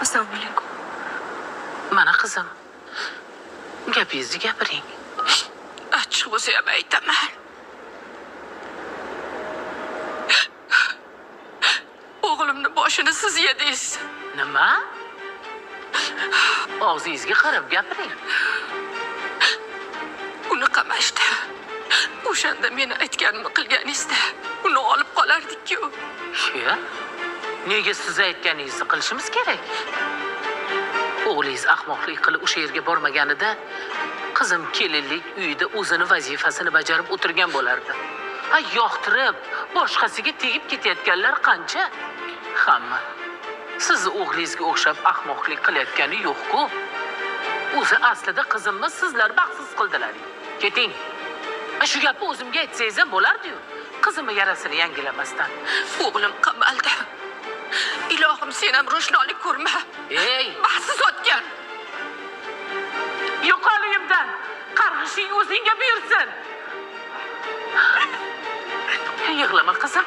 Assalomu alaykum. Mana qizim. Gapingizni gapiring. Achchiq bo'lsa ham aytaman. O'g'limni boshini siz yedingiz. Nima? Og'zingizga qarab gapiring. Uni qamashdi. O'shanda meni aytganimni qilganingizda uni olib qolardik-ku. Shu? Nega siz aytganingizni qilishimiz kerak? O'g'lingiz ahmoqlik qilib o'sha yerga bormaganida qizim kelinlik uyida o'zini vazifasini bajarib o'tirgan bo'lardi. Ha, yoqtirib, boshqasiga tegib ketayotganlar qancha? Hamma. Sizni o'g'lingizga o'xshab ahmoqlik qilayotgani yo'q-ku. O'zi aslida qizimni sizlar baxtsiz qildilar. Keting. Shu gapni o'zimga aytsangiz ham bo'lardi-yu. Qizimni yarasini yangilamasdan. O'g'lim qamaldi. Ilohim, sen ham ro'shnolik ko'rma. Ey, Baxtsiz o'tgan. yo'qol uyimdan. Qarg'ishing o'zingga buyursin. Yig'lama qizim.